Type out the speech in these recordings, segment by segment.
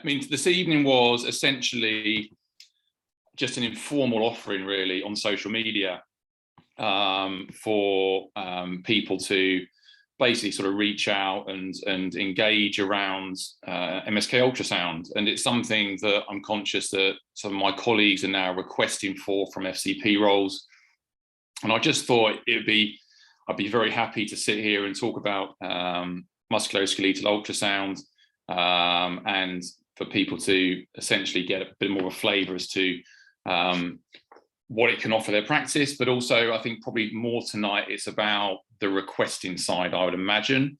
mean, this evening was essentially just an informal offering, really, on social media for people to basically sort of reach out and engage around MSK ultrasound. And it's something that I'm conscious that some of my colleagues are now requesting from FCP roles. And I just thought I'd be very happy to sit here and talk about musculoskeletal ultrasound, and for people to essentially get a bit more of a flavour as to what it can offer their practice. But also, I think probably more tonight, it's about the requesting side, I would imagine,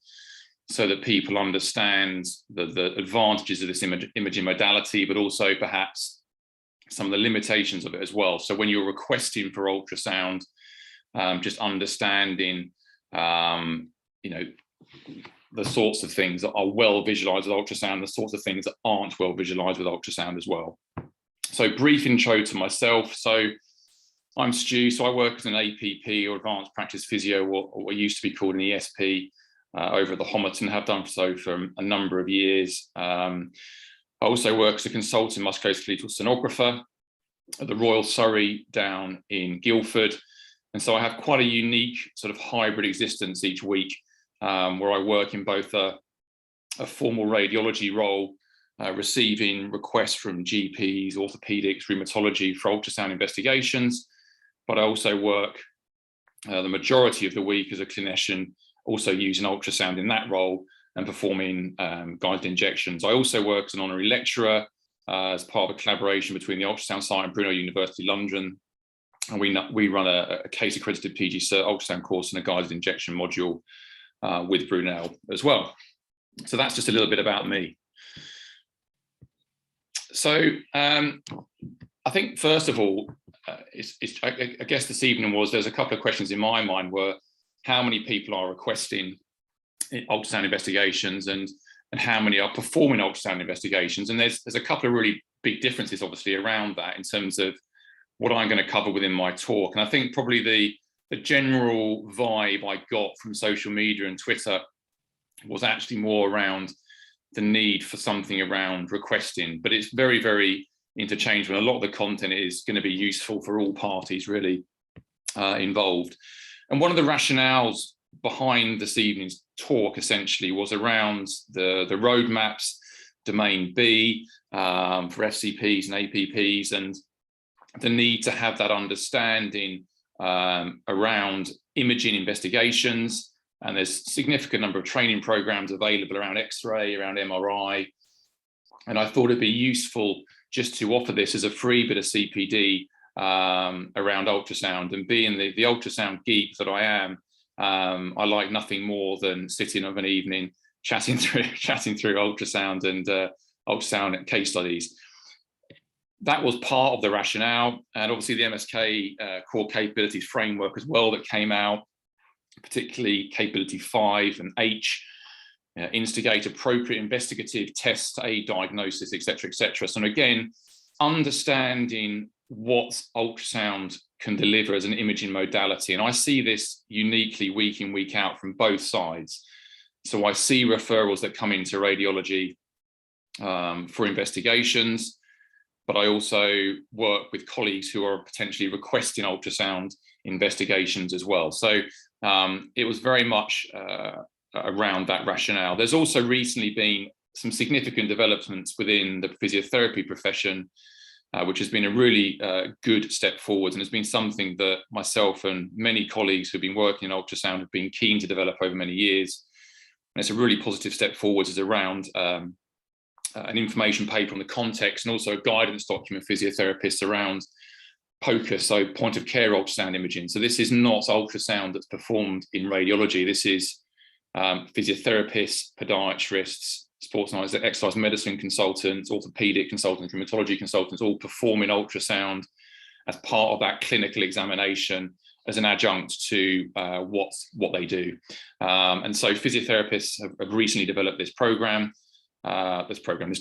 so that people understand the advantages of this imaging modality, but also perhaps some of the limitations of it as well. So when you're requesting for ultrasound, just understanding, the sorts of things that are well visualized with ultrasound, the sorts of things that aren't well visualized with ultrasound as well. So brief intro to myself. So I'm Stu, so I work as an APP, or Advanced Practice Physio, or what used to be called an ESP, over at the Homerton, have done so for a number of years. I also work as a consultant musculoskeletal sonographer at the Royal Surrey down in Guildford. And so I have quite a unique sort of hybrid existence each week, where I work in both a formal radiology role, receiving requests from GPs, orthopedics, rheumatology for ultrasound investigations. But I also work the majority of the week as a clinician, also using ultrasound in that role and performing guided injections. I also work as an honorary lecturer as part of a collaboration between the ultrasound site and Brunel University London. And we run a case accredited PG Cert ultrasound course and a guided injection module with Brunel as well. So that's just a little bit about me. So I think first of all, I guess this evening there's a couple of questions in my mind were how many people are requesting ultrasound investigations and how many are performing ultrasound investigations. And there's a couple of really big differences obviously around that in terms of what I'm going to cover within my talk. And I think probably the general vibe I got from social media and Twitter was actually more around the need for something around requesting, but it's very, very interchangeable. A lot of the content is going to be useful for all parties really involved. And one of the rationales behind this evening's talk essentially was around the roadmaps, domain B for FCPs and APPs, and the need to have that understanding around imaging investigations. And there's a significant number of training programs available around X-ray, around MRI. And I thought it'd be useful just to offer this as a free bit of CPD around ultrasound. And being the ultrasound geek that I am, I like nothing more than sitting of an evening chatting through ultrasound and ultrasound case studies. That was part of the rationale, and obviously the MSK core capabilities framework as well that came out, particularly capability 5 and H, instigate appropriate investigative tests to aid diagnosis, etc., etc. So again, understanding what ultrasound can deliver as an imaging modality, and I see this uniquely week in, week out from both sides. So I see referrals that come into radiology for investigations, but I also work with colleagues who are potentially requesting ultrasound investigations as well. So it was very much around that rationale. There's also recently been some significant developments within the physiotherapy profession, which has been a really good step forward, and has been something that myself and many colleagues who've been working in ultrasound have been keen to develop over many years. And it's a really positive step forward is around an information paper on the context, and also a guidance document for physiotherapists around POCUS, so point of care ultrasound imaging. So this is not ultrasound that's performed in radiology. This is physiotherapists, podiatrists, sports and exercise medicine consultants, orthopedic consultants, rheumatology consultants, all performing ultrasound as part of that clinical examination as an adjunct to what they do. And so physiotherapists have recently developed this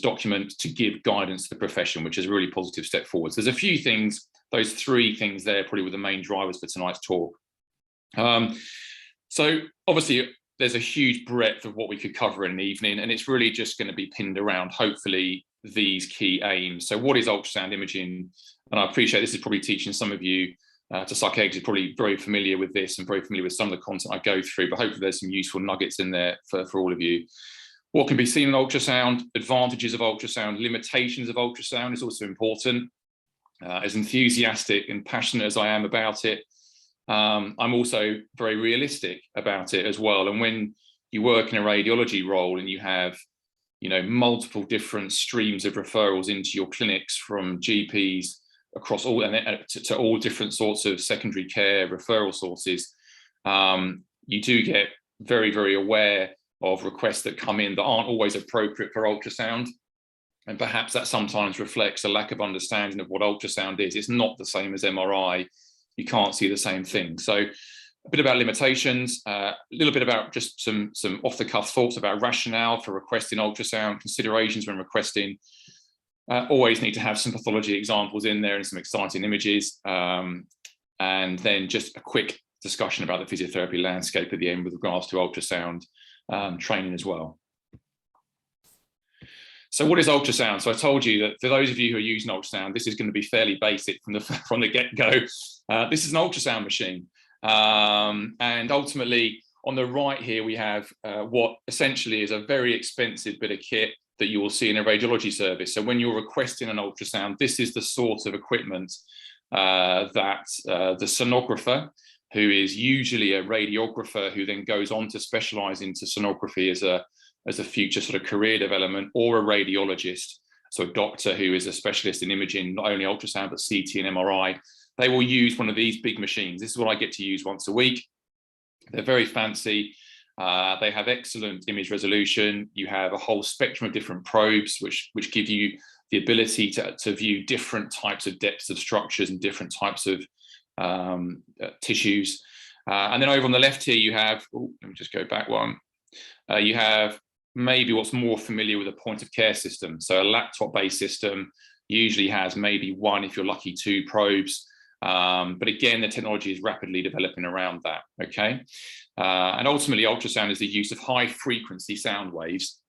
document to give guidance to the profession, which is a really positive step forward. So there's a few things, those 3 things there probably were the main drivers for tonight's talk. So obviously there's a huge breadth of what we could cover in an evening, and it's really just going to be pinned around hopefully these key aims. So what is ultrasound imaging? And I appreciate this is probably teaching some of you to psychiatrists are probably very familiar with this and very familiar with some of the content I go through, but hopefully there's some useful nuggets in there for all of you. What can be seen in ultrasound, advantages of ultrasound, limitations of ultrasound is also important. As enthusiastic and passionate as I am about it, I'm also very realistic about it as well. And when you work in a radiology role and you have, you know, multiple different streams of referrals into your clinics from GPs across all and to all different sorts of secondary care referral sources, you do get very, very aware of requests that come in that aren't always appropriate for ultrasound. And perhaps that sometimes reflects a lack of understanding of what ultrasound is. It's not the same as MRI. You can't see the same thing. So a bit about limitations, a little bit about just some off-the-cuff thoughts about rationale for requesting ultrasound, considerations when requesting. Always need to have some pathology examples in there and some exciting images. And then just a quick discussion about the physiotherapy landscape at the end with regards to ultrasound training as well. So what is ultrasound? So I told you that for those of you who are using ultrasound, this is going to be fairly basic from the get-go. This is an ultrasound machine. And ultimately, on the right here, we have what essentially is a very expensive bit of kit that you will see in a radiology service. So when you're requesting an ultrasound, this is the sort of equipment that the sonographer, who is usually a radiographer who then goes on to specialize into sonography as a future sort of career development, or a radiologist, so a doctor who is a specialist in imaging, not only ultrasound, but CT and MRI, they will use one of these big machines. This is what I get to use once a week. They're very fancy. They have excellent image resolution. You have a whole spectrum of different probes, which give you the ability to view different types of depths of structures and different types of tissues. And then over on the left here, you have, let me just go back one. You have maybe what's more familiar with a point of care system. So a laptop-based system usually has maybe one, if you're lucky, two probes. But again, the technology is rapidly developing around that, okay? And ultimately, ultrasound is the use of high-frequency sound waves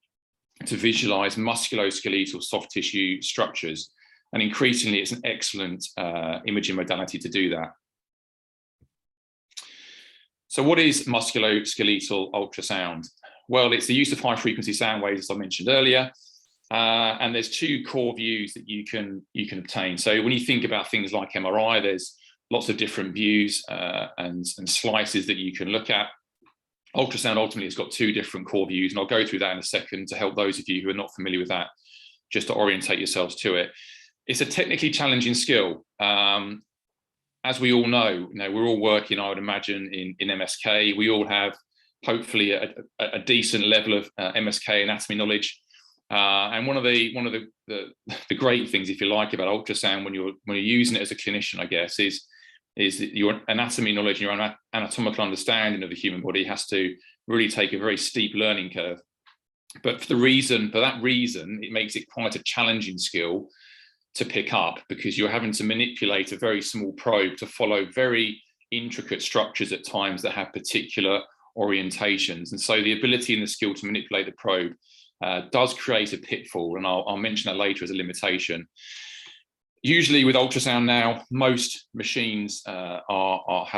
to visualize musculoskeletal soft tissue structures. And increasingly, it's an excellent imaging modality to do that. So what is musculoskeletal ultrasound? Well, it's the use of high-frequency sound waves, as I mentioned earlier. And there's two core views that you can obtain. So when you think about things like MRI, there's lots of different views and slices that you can look at. Ultrasound ultimately has got two different core views, and I'll go through that in a second to help those of you who are not familiar with that, just to orientate yourselves to it. It's a technically challenging skill. As we all know, we're all working, I would imagine, in MSK. We all have hopefully a decent level of MSK anatomy knowledge. And one of the great things, if you like, about ultrasound when you're using it as a clinician, I guess, is that your anatomy knowledge and your anatomical understanding of the human body has to really take a very steep learning curve. But for that reason, it makes it quite a challenging skill to pick up, because you're having to manipulate a very small probe to follow very intricate structures at times that have particular orientations. And so the ability and the skill to manipulate the probe does create a pitfall, and I'll mention that later as a limitation. Usually with ultrasound now, most machines have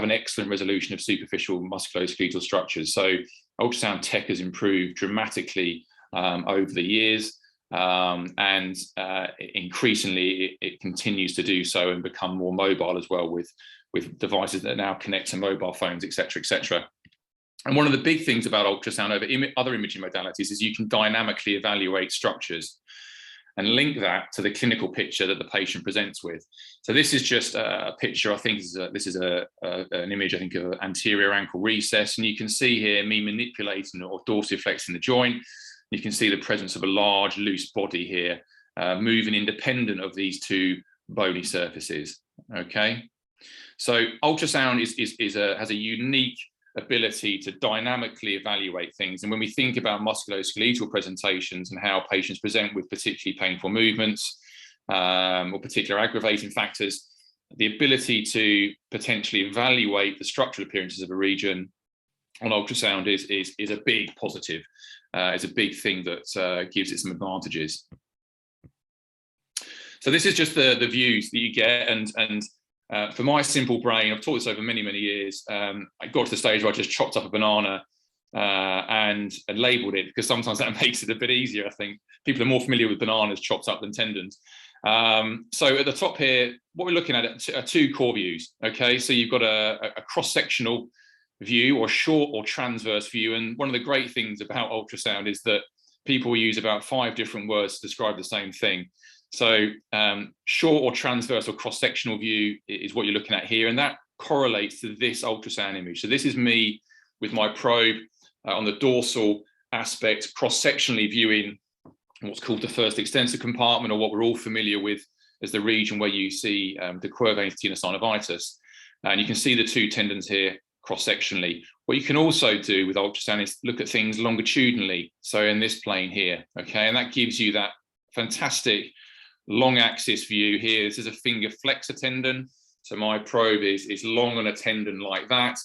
an excellent resolution of superficial musculoskeletal structures. So ultrasound tech has improved dramatically over the years, and increasingly it continues to do so and become more mobile as well, with devices that now connect to mobile phones, etc., etc. And one of the big things about ultrasound over other imaging modalities is you can dynamically evaluate structures and link that to the clinical picture that the patient presents with. So this is just a picture, I think this is an image, I think, of anterior ankle recess. And you can see here me manipulating or dorsiflexing the joint. You can see the presence of a large loose body here, moving independent of these two bony surfaces, okay? So ultrasound has a unique ability to dynamically evaluate things. And when we think about musculoskeletal presentations and how patients present with particularly painful movements or particular aggravating factors, the ability to potentially evaluate the structural appearances of a region on ultrasound is a big positive. It's a big thing that gives it some advantages. So this is just the views that you get, and for my simple brain, I've taught this over many years. I got to the stage where I just chopped up a banana and labelled it, because sometimes that makes it a bit easier. I think people are more familiar with bananas chopped up than tendons. So at the top here, what we're looking at are two core views. Okay, so you've got a cross-sectional view, or short or transverse view. And one of the great things about ultrasound is that people use about 5 different words to describe the same thing. So short or transverse or cross-sectional view is what you're looking at here, and that correlates to this ultrasound image. So this is me with my probe on the dorsal aspect, cross-sectionally viewing what's called the first extensor compartment, or what we're all familiar with as the region where you see the Quervain's Tenosynovitis. And you can see the 2 tendons here cross-sectionally. What you can also do with ultrasound is look at things longitudinally. So in this plane here, okay, and that gives you that fantastic long axis view here. This is a finger flexor tendon. So my probe is long on a tendon like that.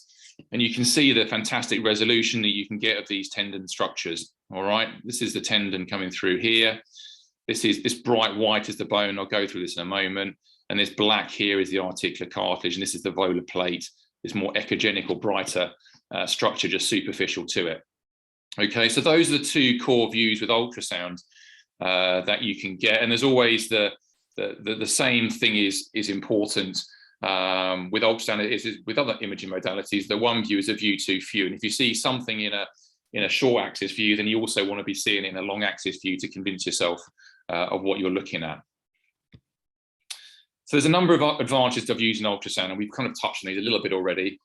And you can see the fantastic resolution that you can get of these tendon structures. All right, this is the tendon coming through here. This bright white is the bone. I'll go through this in a moment. And this black here is the articular cartilage, and this is the volar plate. This more echogenic or brighter structure just superficial to it. Okay, so those are the 2 core views with ultrasound that you can get. And there's always the same thing is important with ultrasound is with other imaging modalities. The one view is a view too few, and if you see something in a short axis view, then you also want to be seeing it in a long axis view to convince yourself of what you're looking at. So there's a number of advantages of using ultrasound, and we've kind of touched on these a little bit already.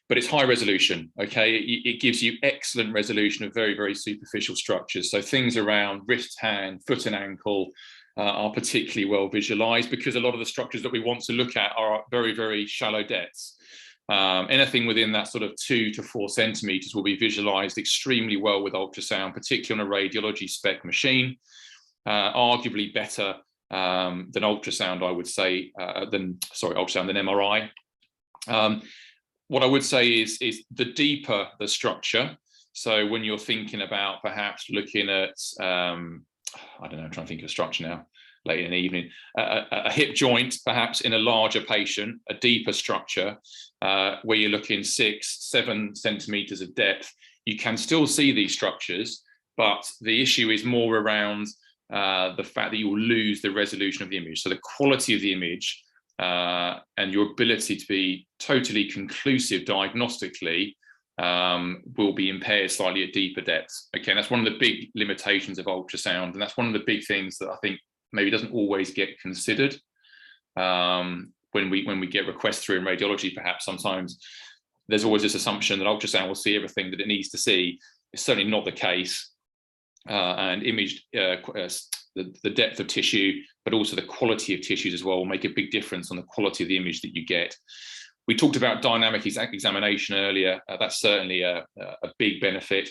But it's high resolution, okay? It gives you excellent resolution of very superficial structures. So things around wrist, hand, foot and ankle are particularly well visualized, because a lot of the structures that we want to look at are very shallow depths. Anything within that sort of 2 to 4 centimeters will be visualized extremely well with ultrasound, particularly on a radiology spec machine, arguably better than ultrasound, I would say, than MRI. What I would say is the deeper the structure. So when you're thinking about perhaps looking at, I don't know, I'm trying to think of a structure now, late in the evening, a hip joint, perhaps in a larger patient, a deeper structure, where you're looking 6-7 centimeters of depth, you can still see these structures, but the issue is more around the fact that you will lose the resolution of the image. So the quality of the image and your ability to be totally conclusive diagnostically will be impaired slightly at deeper depths. Okay, that's one of the big limitations of ultrasound, and that's one of the big things that I think maybe doesn't always get considered when we get requests through in radiology. Perhaps sometimes there's always this assumption that ultrasound will see everything that it needs to see. It's certainly not the case. And image, the depth of tissue, but also the quality of tissues as well, will make a big difference on the quality of the image that you get. We talked about dynamic examination earlier. That's certainly a big benefit.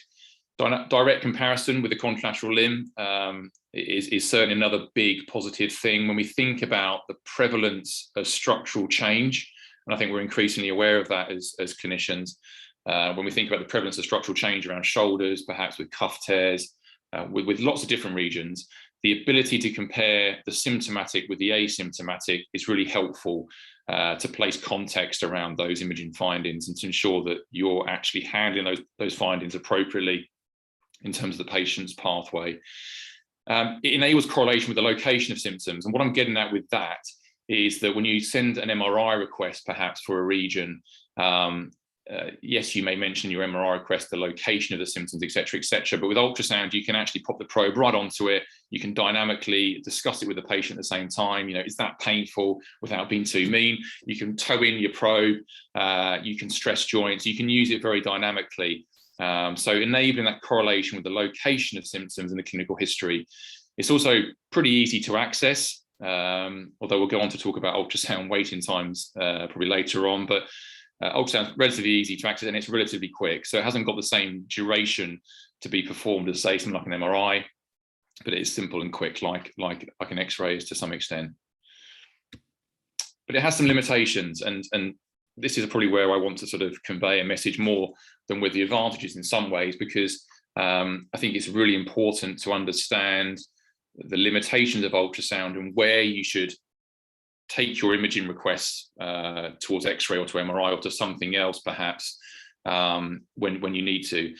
Direct comparison with the contralateral limb is certainly another big positive thing when we think about the prevalence of structural change. And I think we're increasingly aware of that as clinicians. When we think about the prevalence of structural change around shoulders, perhaps with cuff tears, with lots of different regions, the ability to compare the symptomatic with the asymptomatic is really helpful to place context around those imaging findings and to ensure that you're actually handling those findings appropriately in terms of the patient's pathway. It enables correlation with the location of symptoms. And what I'm getting at with that is that when you send an MRI request, perhaps for a region, yes, you may mention in your MRI request the location of the symptoms, et cetera, but with ultrasound, you can actually pop the probe right onto it. You can dynamically discuss it with the patient at the same time. You know, is that painful without being too mean? You can toe in your probe, you can stress joints, you can use it very dynamically. So enabling that correlation with the location of symptoms and the clinical history. It's also pretty easy to access, although we'll go on to talk about ultrasound waiting times probably later on, but ultrasound is relatively easy to access and it's relatively quick. So it hasn't got the same duration to be performed as, say, something like an MRI, but it is simple and quick, like an X-ray is to some extent. But it has some limitations, and this is probably where I want to sort of convey a message more than with the advantages in some ways, because I think it's really important to understand the limitations of ultrasound and where you should take your imaging requests towards X-ray or to MRI or to something else perhaps when you need to.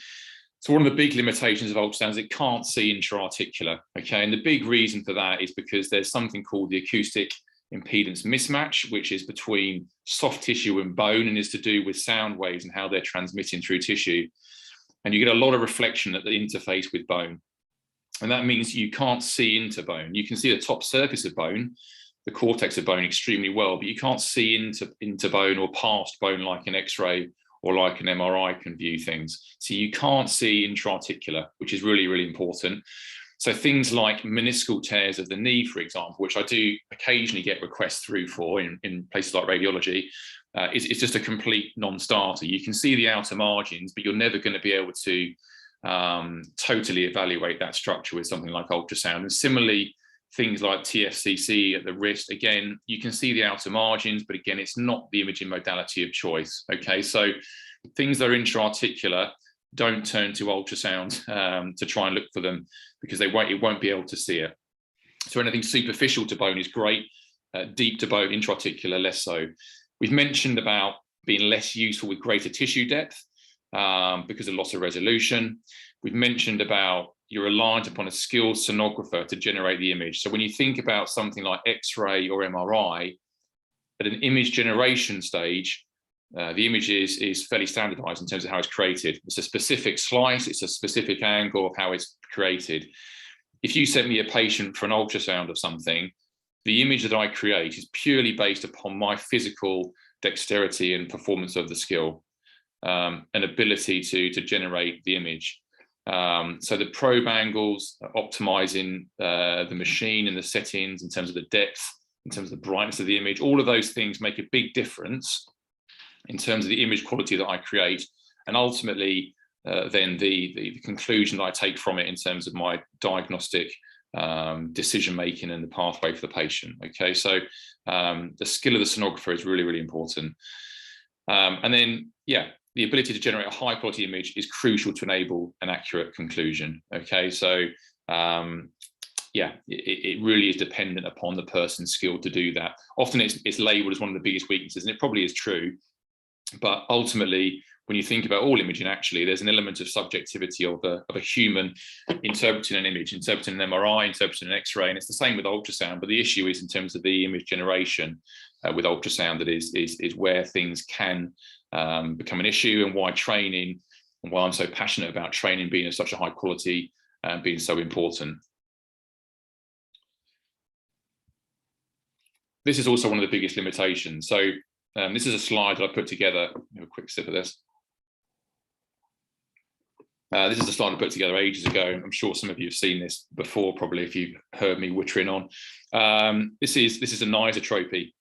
So one of the big limitations of ultrasound is it can't see intra-articular, okay? And the big reason for that is because there's something called the acoustic impedance mismatch, which is between soft tissue and bone and is to do with sound waves and how they're transmitting through tissue. And you get a lot of reflection at the interface with bone. And that means you can't see into bone. You can see the top surface of bone, the cortex of bone extremely well, but you can't see into bone or past bone like an X-ray or like an MRI can view things. So you can't see intra-articular, which is really, really important. So things like meniscal tears of the knee, for example, which I do occasionally get requests through for in places like radiology, it's just a complete non-starter. You can see the outer margins, but you're never going to be able to totally evaluate that structure with something like ultrasound. And similarly, things like TFCC at the wrist, again, you can see the outer margins, but again, it's not the imaging modality of choice. Okay, so things that are intra-articular, don't turn to ultrasound to try and look for them because it won't be able to see it. So anything superficial to bone is great, deep to bone, intra-articular, less so. We've mentioned about being less useful with greater tissue depth because of loss of resolution. We've mentioned about you're reliant upon a skilled sonographer to generate the image. So when you think about something like X-ray or MRI, at an image generation stage, the image is fairly standardized in terms of how it's created. It's a specific slice, it's a specific angle of how it's created. If you sent me a patient for an ultrasound of something, the image that I create is purely based upon my physical dexterity and performance of the skill and ability to generate the image. So the probe angles, optimizing the machine and the settings in terms of the depth, in terms of the brightness of the image, all of those things make a big difference in terms of the image quality that I create, and ultimately then the conclusion that I take from it in terms of my diagnostic decision making and the pathway for the patient. Okay, so the skill of the sonographer is really, really important. And then, yeah, the ability to generate a high quality image is crucial to enable an accurate conclusion. Okay, so yeah, it really is dependent upon the person's skill to do that. Often it's labeled as one of the biggest weaknesses, and it probably is true. But ultimately, when you think about all imaging, actually, there's an element of subjectivity of a human interpreting an image, interpreting an MRI, interpreting an X-ray, and it's the same with ultrasound. But the issue is in terms of the image generation with ultrasound that is where things can become an issue, and why training, and why I'm so passionate about training being of such a high quality and being so important. This is also one of the biggest limitations. So this is a slide that I put together. Have a quick sip of this. This is a slide I put together ages ago. I'm sure some of you have seen this before, probably if you've heard me wittering on. This is anisotropy.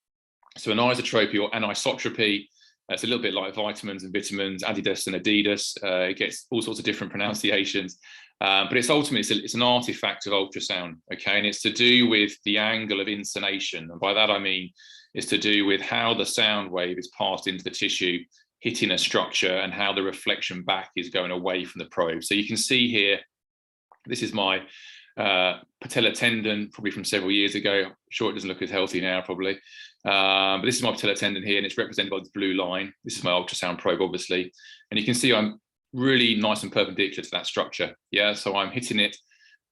So anisotropy or anisotropy, it's a little bit like vitamins and vitamins, Adidas and Adidas. It gets all sorts of different pronunciations, but it's ultimately it's an artifact of ultrasound. Okay, and it's to do with the angle of insonation, and by that I mean it's to do with how the sound wave is passed into the tissue, hitting a structure, and how the reflection back is going away from the probe. So you can see here, this is my patella tendon, probably from several years ago. I'm sure it doesn't look as healthy now, probably. But this is my patella tendon here, and it's represented by the blue line. This is my ultrasound probe, obviously. And you can see I'm really nice and perpendicular to that structure. Yeah, so I'm hitting it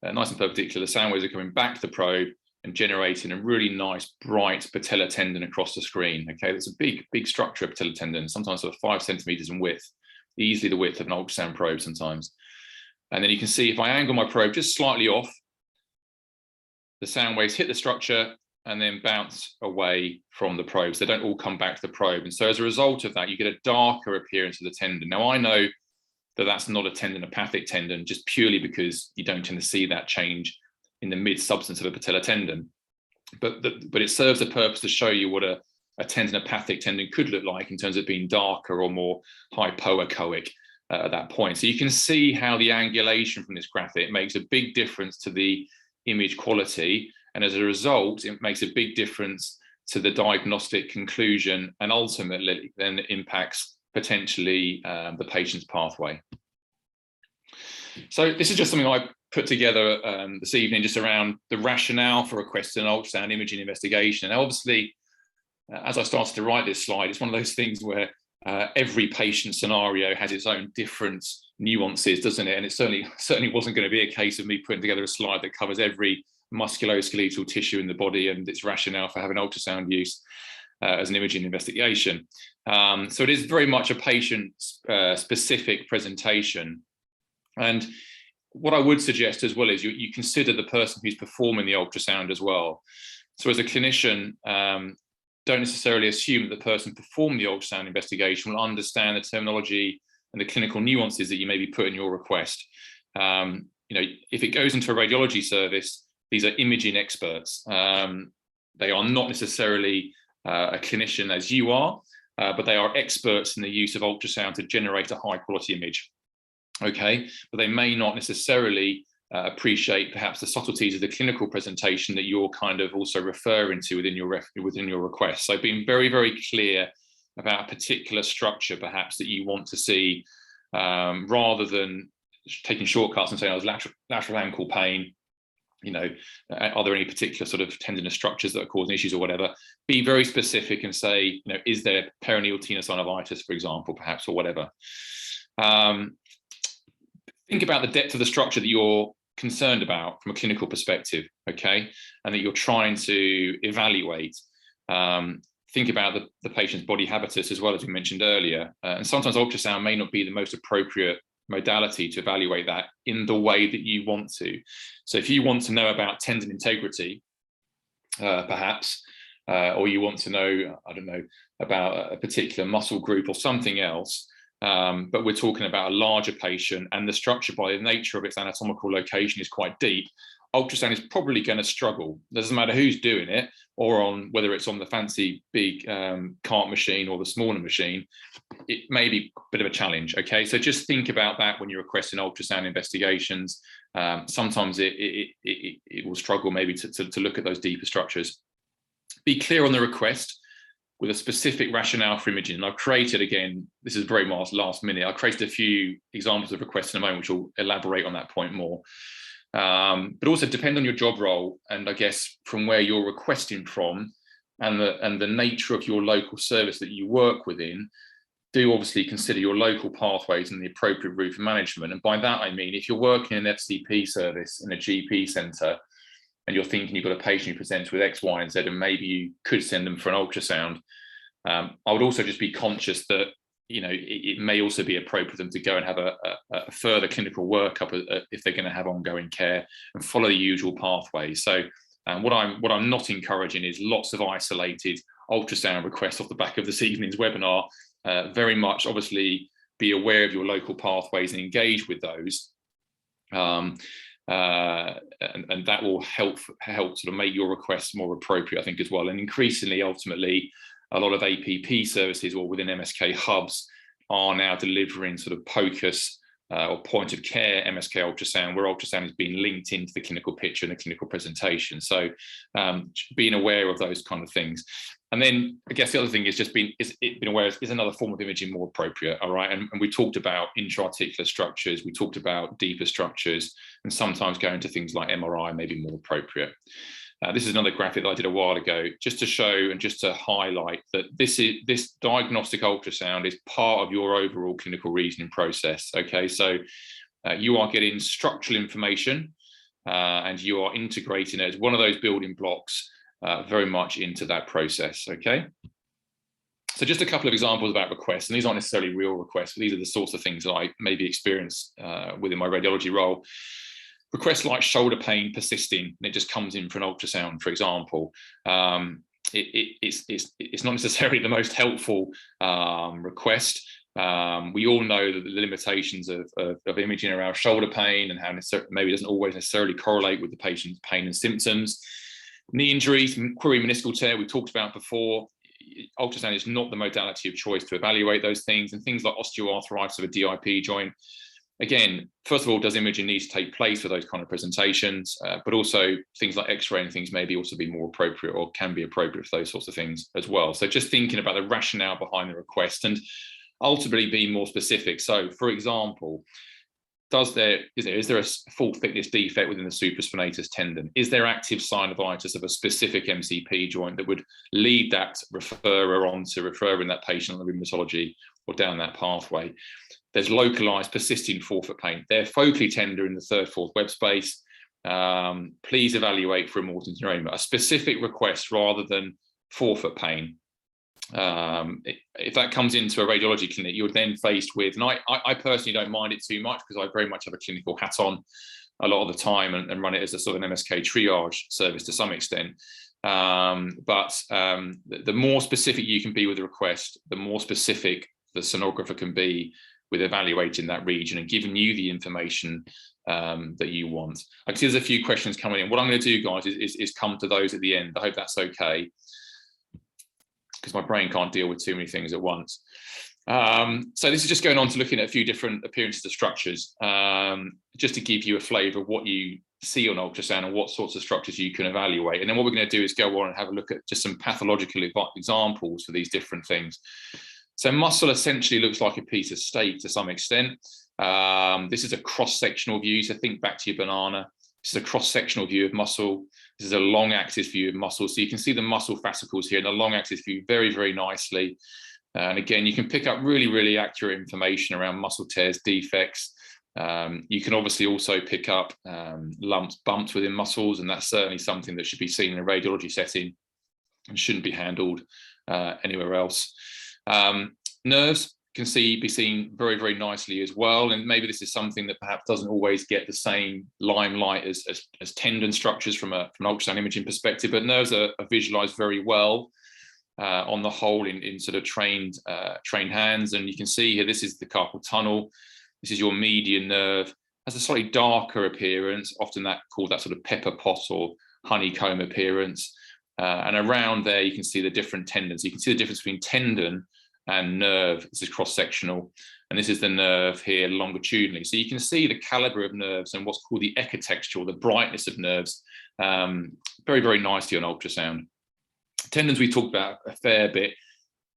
nice and perpendicular. The sound waves are coming back to the probe and generating a really nice, bright patella tendon across the screen. Okay, that's a big structure of patella tendon, sometimes sort of 5 centimeters in width, easily the width of an ultrasound probe sometimes. And then you can see if I angle my probe just slightly off, the sound waves hit the structure and then bounce away from the probe. So they don't all come back to the probe. And so as a result of that, you get a darker appearance of the tendon. Now, I know that that's not a tendinopathic tendon, just purely because you don't tend to see that change in the mid-substance of a patella tendon. But it serves the purpose to show you what a tendinopathic tendon could look like in terms of being darker or more hypoechoic at that point. So you can see how the angulation from this graphic makes a big difference to the image quality. And as a result, it makes a big difference to the diagnostic conclusion, and ultimately then impacts potentially the patient's pathway. So this is just something put together this evening just around the rationale for requesting an ultrasound imaging investigation. And obviously, as I started to write this slide, it's one of those things where every patient scenario has its own different nuances, doesn't it? And it certainly wasn't going to be a case of me putting together a slide that covers every musculoskeletal tissue in the body and its rationale for having ultrasound use as an imaging investigation. So it is very much a patient specific presentation. And what I would suggest as well is you consider the person who's performing the ultrasound as well. So as a clinician, don't necessarily assume that the person performing the ultrasound investigation will understand the terminology and the clinical nuances that you maybe put in your request. If it goes into a radiology service, these are imaging experts. They are not necessarily a clinician as you are, but they are experts in the use of ultrasound to generate a high quality image. Okay, but they may not necessarily appreciate perhaps the subtleties of the clinical presentation that you're kind of also referring to within your request. So being very, very clear about a particular structure perhaps that you want to see, rather than taking shortcuts and saying, I was lateral ankle pain, are there any particular sort of tendinous structures that are causing issues or whatever? Be very specific and say, is there perineal tenosynovitis, for example, perhaps, or whatever. Think about the depth of the structure that you're concerned about from a clinical perspective, okay, and that you're trying to evaluate. Think about the patient's body habitus as well, as we mentioned earlier. And sometimes ultrasound may not be the most appropriate modality to evaluate that in the way that you want to. So if you want to know about tendon integrity, perhaps, or you want to know, I don't know, about a particular muscle group or something else, but we're talking about a larger patient and the structure by the nature of its anatomical location is quite deep, ultrasound is probably going to struggle. Doesn't matter who's doing it, or on whether it's on the fancy big cart machine or the smaller machine, it may be a bit of a challenge. Okay, so just think about that when you're requesting ultrasound investigations. Sometimes it will struggle maybe to look at those deeper structures. Be clear on the request with a specific rationale for imaging. And I've created, again, this is very last minute, I created a few examples of requests in a moment, which will elaborate on that point more. But also depend on your job role, and I guess from where you're requesting from and the nature of your local service that you work within, do obviously consider your local pathways and the appropriate route for management. And by that, I mean, if you're working in an FCP service in a GP centre and you're thinking you've got a patient who presents with X, Y, and Z, and maybe you could send them for an ultrasound, I would also just be conscious that, it may also be appropriate for them to go and have a further clinical workup if they're going to have ongoing care and follow the usual pathways. So what I'm not encouraging is lots of isolated ultrasound requests off the back of this evening's webinar. Very much, obviously, be aware of your local pathways and engage with those. And that will help sort of make your requests more appropriate, I think, as well. And increasingly, ultimately, a lot of APP services or within MSK hubs are now delivering sort of POCUS or point of care MSK ultrasound, where ultrasound is being linked into the clinical picture and the clinical presentation. So being aware of those kind of things. And then I guess the other thing is just being aware, is another form of imaging more appropriate? All right. And we talked about intra-articular structures, we talked about deeper structures, and sometimes going to things like MRI may be more appropriate. This is another graphic that I did a while ago, just to show and just to highlight that this diagnostic ultrasound is part of your overall clinical reasoning process. Okay, so you are getting structural information and you are integrating it as one of those building blocks very much into that process. Okay, so just a couple of examples about requests, and these aren't necessarily real requests, but these are the sorts of things that I maybe experienced within my radiology role. Requests like shoulder pain persisting, and it just comes in for an ultrasound, for example. It's not necessarily the most helpful request. We all know that the limitations of imaging around shoulder pain and how maybe doesn't always necessarily correlate with the patient's pain and symptoms. Knee injuries, query meniscal tear, we talked about before. Ultrasound is not the modality of choice to evaluate those things, and things like osteoarthritis of a DIP joint. Again, first of all, does imaging need to take place for those kind of presentations? But also things like X-ray and things maybe also be more appropriate or can be appropriate for those sorts of things as well. So just thinking about the rationale behind the request and ultimately being more specific. So for example, is there a full thickness defect within the supraspinatus tendon? Is there active synovitis of a specific MCP joint that would lead that referrer on to referring that patient on the rheumatology or down that pathway? There's localized persisting forefoot pain. They're focally tender in the third, fourth web space. Please evaluate for a Morton's neuroma, a specific request rather than forefoot pain. If that comes into a radiology clinic, you're then faced with, and I personally don't mind it too much because I very much have a clinical hat on a lot of the time and run it as a sort of an MSK triage service to some extent. But the more specific you can be with the request, the more specific the sonographer can be with evaluating that region and giving you the information that you want. I can see there's a few questions coming in. What I'm going to do, guys, is come to those at the end. I hope that's okay, because my brain can't deal with too many things at once. So this is just going on to looking at a few different appearances of structures, just to give you a flavour of what you see on ultrasound and what sorts of structures you can evaluate. And then what we're going to do is go on and have a look at just some pathological examples for these different things. So muscle essentially looks like a piece of steak to some extent. This is a cross-sectional view. So think back to your banana. This is a cross-sectional view of muscle. This is a long axis view of muscle. So you can see the muscle fascicles here in the long axis view very, very nicely. And again, you can pick up really, really accurate information around muscle tears, defects. You can obviously also pick up lumps, bumps within muscles, and that's certainly something that should be seen in a radiology setting and shouldn't be handled anywhere else. Nerves can be seen very, very nicely as well. And maybe this is something that perhaps doesn't always get the same limelight as tendon structures from an ultrasound imaging perspective, but nerves are visualized very well on the whole in sort of trained hands. And you can see here, this is the carpal tunnel. This is your median nerve. Has a slightly darker appearance, often called that sort of pepper pot or honeycomb appearance. And around there, you can see the different tendons. You can see the difference between tendon and nerve. This is cross-sectional, and this is the nerve here longitudinally. So you can see the caliber of nerves and what's called the echotexture, the brightness of nerves, very, very nicely on ultrasound. Tendons we talked about a fair bit.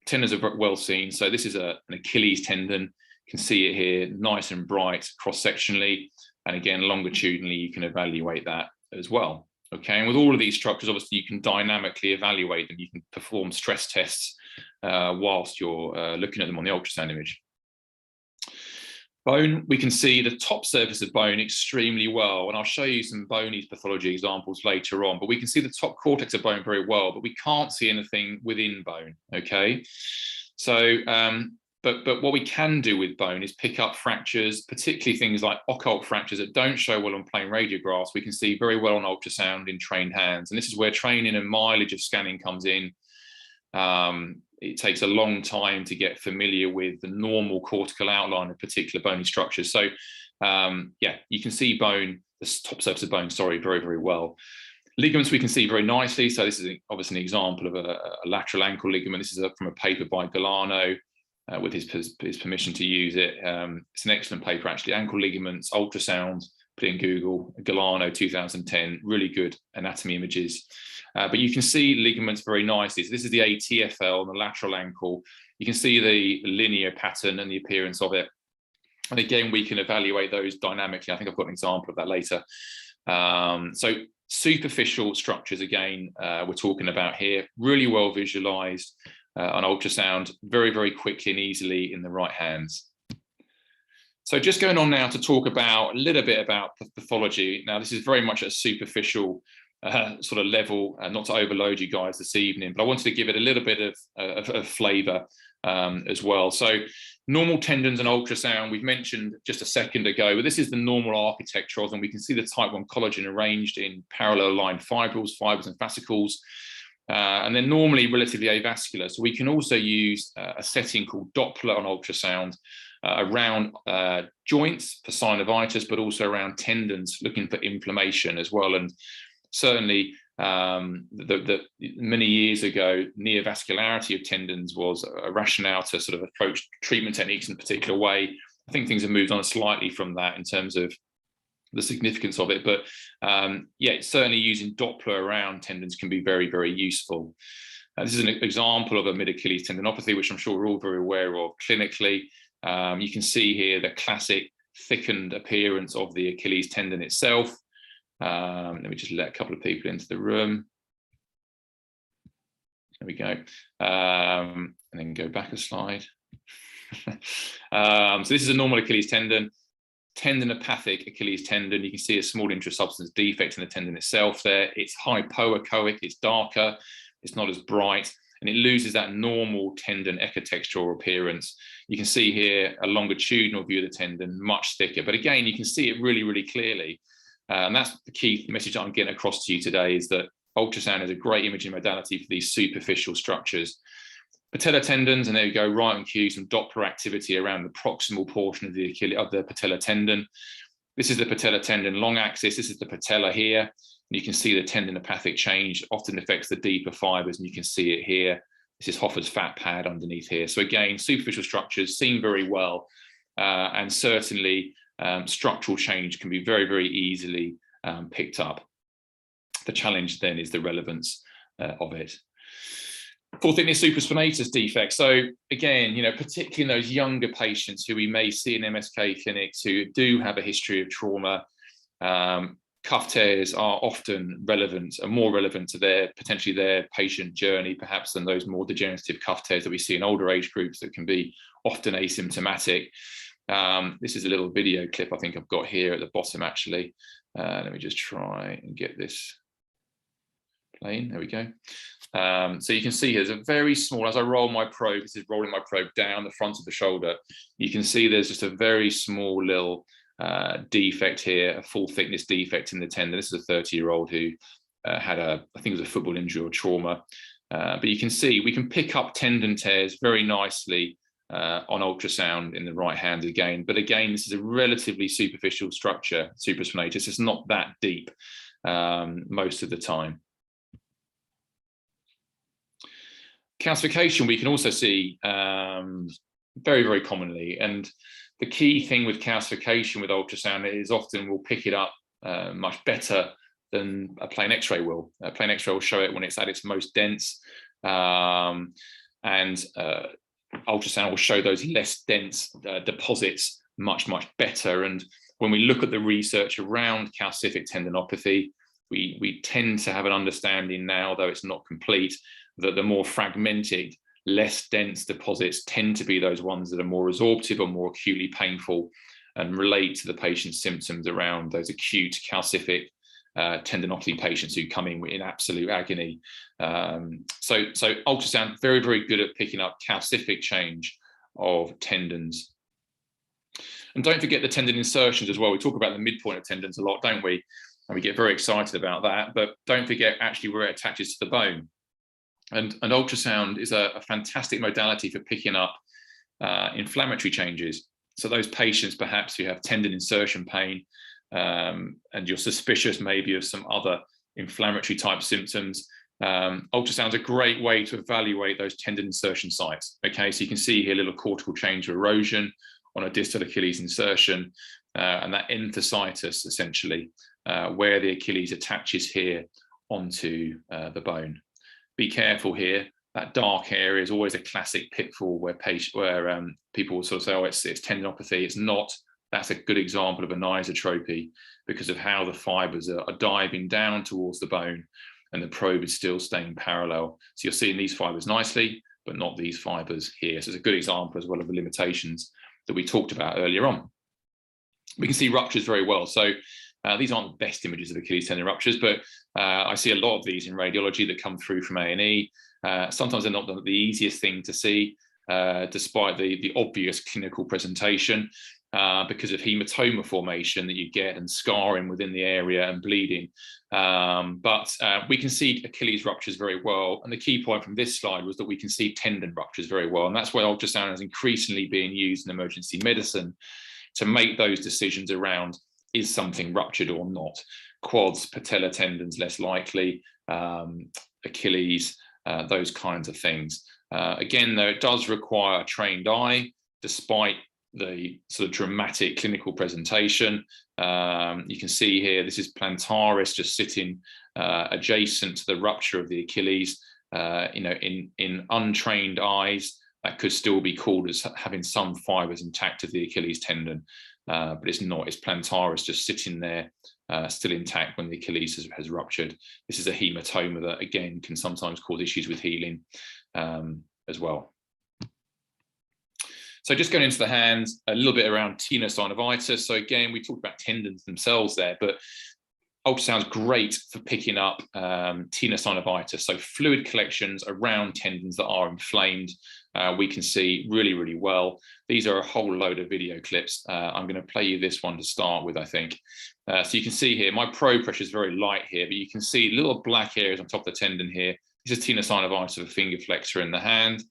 Tendons are well seen. So this is an Achilles tendon. You can see it here, nice and bright cross-sectionally, and again longitudinally you can evaluate that as well. Okay, and with all of these structures, obviously you can dynamically evaluate them. You can perform stress tests whilst you're looking at them on the ultrasound image. Bone, we can see the top surface of bone extremely well, and I'll show you some Bony's pathology examples later on, but we can see the top cortex of bone very well, but we can't see anything within bone, okay? So, but what we can do with bone is pick up fractures, particularly things like occult fractures that don't show well on plain radiographs. We can see very well on ultrasound in trained hands, and this is where training and mileage of scanning comes in. It takes a long time to get familiar with the normal cortical outline of particular bony structures. So yeah, you can see bone, the top surface of bone, sorry, very, very well. Ligaments we can see very nicely. So this is obviously an example of a lateral ankle ligament. This is from a paper by Galano with his permission to use it. It's an excellent paper, actually. Ankle ligaments, ultrasound, put it in Google, Galano 2010, really good anatomy images. But you can see ligaments very nicely. So this is the ATFL, the lateral ankle. You can see the linear pattern and the appearance of it. And again, we can evaluate those dynamically. I think I've got an example of that later. So superficial structures, again, we're talking about here, really well visualized on ultrasound, very, very quickly and easily in the right hands. So just going on now to talk about a little bit about pathology. Now, this is very much at a superficial sort of level, not to overload you guys this evening, but I wanted to give it a little bit of flavour as well. So normal tendons and ultrasound, we've mentioned just a second ago, but this is the normal architecture, and we can see the type 1 collagen arranged in parallel aligned fibrils and fascicles, and they're normally relatively avascular. So we can also use a setting called Doppler on ultrasound around joints for synovitis, but also around tendons, looking for inflammation as well. And certainly many years ago, neovascularity of tendons was a rationale to sort of approach treatment techniques in a particular way. I think things have moved on slightly from that in terms of the significance of it, but yeah, certainly using Doppler around tendons can be very, very useful. This is an example of a mid-Achilles tendinopathy, which I'm sure we're all very aware of clinically. You can see here the classic thickened appearance of the Achilles tendon itself. Let me just let a couple of people into the room. There we go. And then go back a slide. So this is a normal Achilles tendon. Tendinopathic Achilles tendon. You can see a small intrasubstance defect in the tendon itself there. It's hypoechoic, it's darker, it's not as bright, and it loses that normal tendon echotextural appearance. You can see here a longitudinal view of the tendon, much thicker. But again, you can see it really, really clearly. And that's the key message I'm getting across to you today, is that ultrasound is a great imaging modality for these superficial structures. Patella tendons, and there you go, right on cue, some Doppler activity around the proximal portion of the patella tendon. This is the patella tendon long axis. This is the patella here. And you can see the tendinopathic change often affects the deeper fibers, and you can see it here. This is Hoffer's fat pad underneath here. So again, superficial structures seen very well, and certainly structural change can be very, very easily picked up. The challenge then is the relevance of it. Full thickness supraspinatus defect. So again, particularly in those younger patients who we may see in MSK clinics who do have a history of trauma, cuff tears are often relevant and more relevant to potentially their patient journey, perhaps, than those more degenerative cuff tears that we see in older age groups that can be often asymptomatic. This is a little video clip I think I've got here at the bottom, actually. Let me just try and get this playing. There we go. So you can see here's a very small, as I roll my probe, this is rolling my probe down the front of the shoulder. You can see there's just a very small little defect here, a full thickness defect in the tendon. This is a 30-year-old who had I think it was a football injury or trauma. But you can see we can pick up tendon tears very nicely on ultrasound in the right hand again. But again, this is a relatively superficial structure, supraspinatus. It's not that deep most of the time. Calcification we can also see very, very commonly. And the key thing with calcification with ultrasound is often we'll pick it up much better than a plain X-ray will. A plain X-ray will show it when it's at its most dense, and ultrasound will show those less dense deposits much, much better. And when we look at the research around calcific tendinopathy, we tend to have an understanding now, though it's not complete, that the more fragmented, less dense deposits tend to be those ones that are more resorptive or more acutely painful and relate to the patient's symptoms around those acute calcific tendinopathy patients who come in absolute agony. So ultrasound, very, very good at picking up calcific change of tendons. And don't forget the tendon insertions as well. We talk about the midpoint of tendons a lot, don't we? And we get very excited about that, but don't forget actually where it attaches to the bone. And ultrasound is a fantastic modality for picking up inflammatory changes. So those patients perhaps who have tendon insertion pain, and you're suspicious maybe of some other inflammatory type symptoms, ultrasound is a great way to evaluate those tendon insertion sites. Okay, so you can see here a little cortical change or erosion on a distal Achilles insertion, and that enthesitis essentially, where the Achilles attaches here onto the bone. Be careful here. That dark area is always a classic pitfall where people will sort of say, oh, it's tendinopathy. It's not. That's a good example of anisotropy because of how the fibers are diving down towards the bone and the probe is still staying parallel. So you're seeing these fibers nicely, but not these fibers here. So it's a good example as well of the limitations that we talked about earlier on. We can see ruptures very well. So these aren't the best images of Achilles tendon ruptures, but I see a lot of these in radiology that come through from A&E. Sometimes they're not the easiest thing to see, despite the obvious clinical presentation, because of hematoma formation that you get and scarring within the area and bleeding. But we can see Achilles ruptures very well. And the key point from this slide was that we can see tendon ruptures very well. And that's why ultrasound is increasingly being used in emergency medicine to make those decisions around, is something ruptured or not? Quads, patella tendons, less likely, Achilles, those kinds of things. Again, though, it does require a trained eye, despite the sort of dramatic clinical presentation. You can see here, this is plantaris just sitting adjacent to the rupture of the Achilles. In untrained eyes, that could still be called as having some fibers intact of the Achilles tendon, but it's not. It's plantaris just sitting there, still intact when the Achilles has ruptured. This is a hematoma that, again, can sometimes cause issues with healing as well. So just going into the hands, a little bit around tenosynovitis. So again, we talked about tendons themselves there, but ultrasound's great for picking up tenosynovitis. So fluid collections around tendons that are inflamed, we can see really, really well. These are a whole load of video clips. I'm going to play you this one to start with, I think. So you can see here, my probe pressure is very light here, but you can see little black areas on top of the tendon here. This is tenosynovitis of a finger flexor in the hand.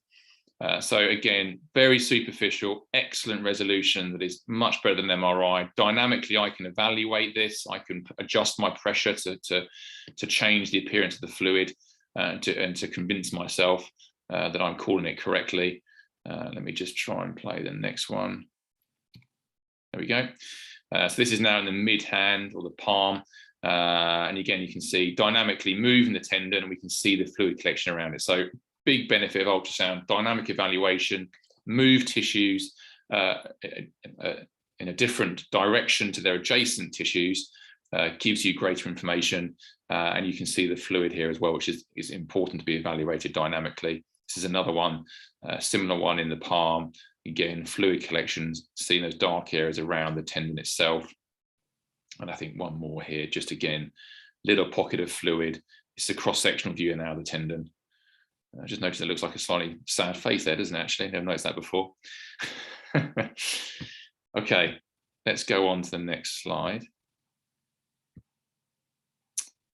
So again, very superficial, excellent resolution that is much better than MRI. Dynamically, I can evaluate this. I can adjust my pressure to change the appearance of the fluid and to convince myself that I'm calling it correctly. Let me just try and play the next one. There we go. So this is now in the mid hand or the palm. And again, you can see dynamically moving the tendon and we can see the fluid collection around it. So big benefit of ultrasound, dynamic evaluation, move tissues in a different direction to their adjacent tissues, gives you greater information. And you can see the fluid here as well, which is important to be evaluated dynamically. This is another one, similar one in the palm. Again, fluid collections, seeing those dark areas around the tendon itself. And I think one more here, just again, little pocket of fluid. It's a cross-sectional view now of the tendon. I just noticed it looks like a slightly sad face there, doesn't it, actually? Never noticed that before. Okay, let's go on to the next slide.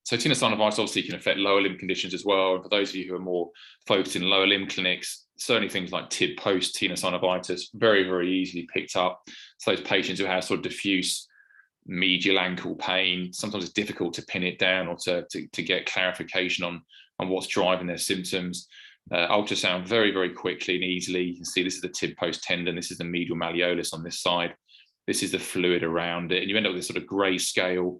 So tenosynovitis obviously can affect lower limb conditions as well. And for those of you who are more focused in lower limb clinics, certainly things like tib post tenosynovitis, very, very easily picked up. So those patients who have sort of diffuse medial ankle pain, sometimes it's difficult to pin it down or to get clarification on what's driving their symptoms. Ultrasound very, very quickly and easily. You can see this is the tib post tendon. This is the medial malleolus on this side. This is the fluid around it. And you end up with this sort of grey scale,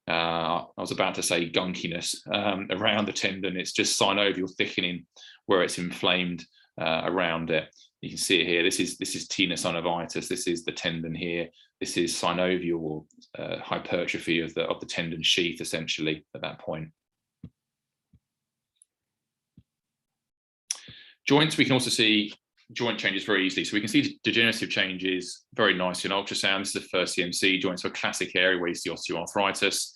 I was about to say gunkiness around the tendon. It's just synovial thickening where it's inflamed around it. You can see it here. This is tenosynovitis. This is the tendon here. This is synovial hypertrophy of the tendon sheath, essentially, at that point. Joints, we can also see joint changes very easily. So we can see degenerative changes very nicely in ultrasound. This is the first CMC joint, so a classic area where you see osteoarthritis.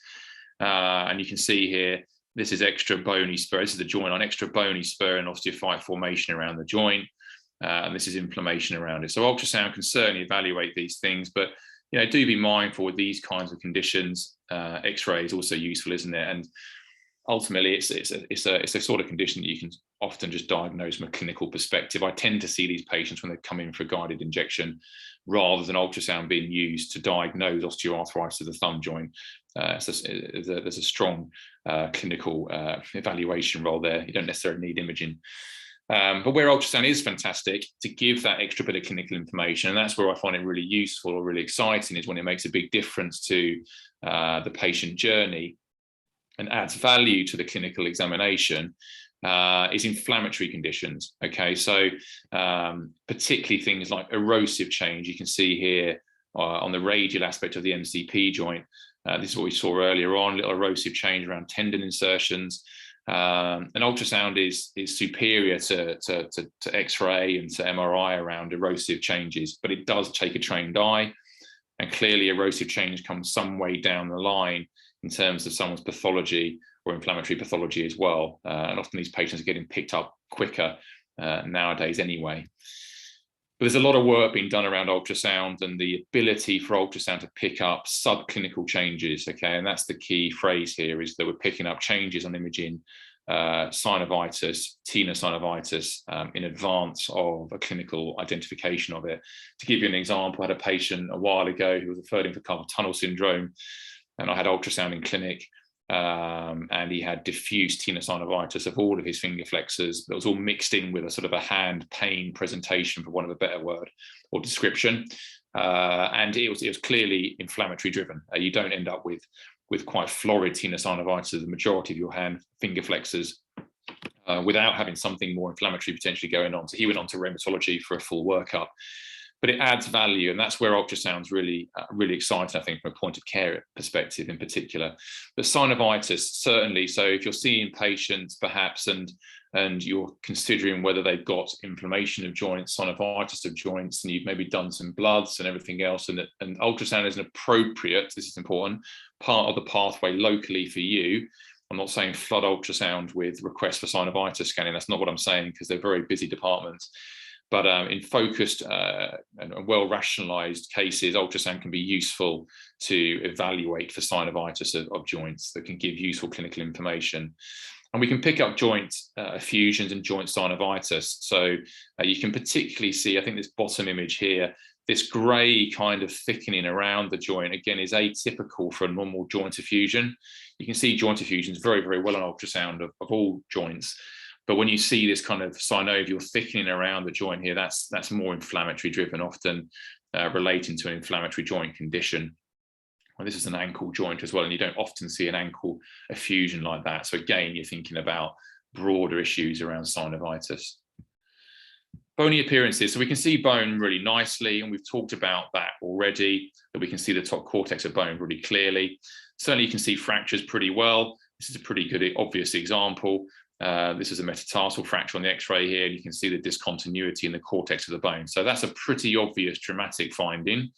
And you can see here, this is extra bony spur. This is the joint on extra bony spur and osteophyte formation around the joint. And this is inflammation around it. So ultrasound can certainly evaluate these things, but do be mindful with these kinds of conditions. X-ray is also useful, isn't it? And ultimately, it's a sort of condition that you can often just diagnose from a clinical perspective. I tend to see these patients when they come in for a guided injection, rather than ultrasound being used to diagnose osteoarthritis of the thumb joint. So there's a strong clinical evaluation role there. You don't necessarily need imaging. But where ultrasound is fantastic to give that extra bit of clinical information, and that's where I find it really useful or really exciting, is when it makes a big difference to the patient journey and adds value to the clinical examination, is inflammatory conditions. Okay, so particularly things like erosive change. You can see here on the radial aspect of the MCP joint. This is what we saw earlier on, little erosive change around tendon insertions. And ultrasound is superior to X-ray and to MRI around erosive changes, but it does take a trained eye, and clearly erosive change comes some way down the line in terms of someone's pathology or inflammatory pathology as well. And often these patients are getting picked up quicker nowadays anyway. But there's a lot of work being done around ultrasound and the ability for ultrasound to pick up subclinical changes, okay? And that's the key phrase here, is that we're picking up changes on imaging, synovitis, tenosynovitis, in advance of a clinical identification of it. To give you an example, I had a patient a while ago who was referred in for carpal tunnel syndrome, and I had ultrasound in clinic, and he had diffuse tenosynovitis of all of his finger flexors. That was all mixed in with a sort of a hand pain presentation, for want of a better word or description. And it was clearly inflammatory driven. You don't end up with quite florid tenosynovitis of the majority of your hand finger flexors. without having something more inflammatory potentially going on. So he went on to rheumatology for a full workup. But it adds value, and that's where ultrasound's really, really exciting, I think, from a point of care perspective in particular. The synovitis, certainly. So if you're seeing patients perhaps and you're considering whether they've got inflammation of joints, synovitis of joints, and you've maybe done some bloods and everything else, and ultrasound is an appropriate, this is important, part of the pathway locally for you. I'm not saying flood ultrasound with requests for synovitis scanning. That's not what I'm saying, because they're very busy departments. But in focused and well-rationalized cases, ultrasound can be useful to evaluate for synovitis of joints that can give useful clinical information. And we can pick up joint effusions and joint synovitis. So you can particularly see, I think this bottom image here, this grey kind of thickening around the joint, again, is atypical for a normal joint effusion. You can see joint effusions very, very well on ultrasound of all joints. But when you see this kind of synovial thickening around the joint here, that's more inflammatory driven, often relating to an inflammatory joint condition. Well, this is an ankle joint as well, and you don't often see an ankle effusion like that. So again, you're thinking about broader issues around synovitis. Bony appearances. So we can see bone really nicely, and we've talked about that already, that we can see the top cortex of bone really clearly. Certainly you can see fractures pretty well. This is a pretty good, obvious example. This is a metatarsal fracture on the x-ray here, and you can see the discontinuity in the cortex of the bone. So that's a pretty obvious dramatic finding.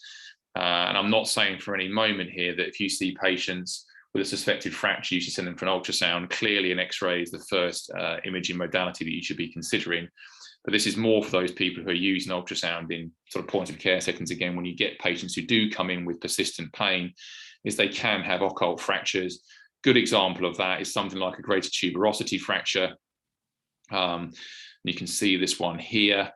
And I'm not saying for any moment here that if you see patients with a suspected fracture, you should send them for an ultrasound. Clearly an x-ray is the first imaging modality that you should be considering. But this is more for those people who are using ultrasound in sort of point of care settings. Again, when you get patients who do come in with persistent pain, is they can have occult fractures. Good example of that is something like a greater tuberosity fracture. You can see this one here.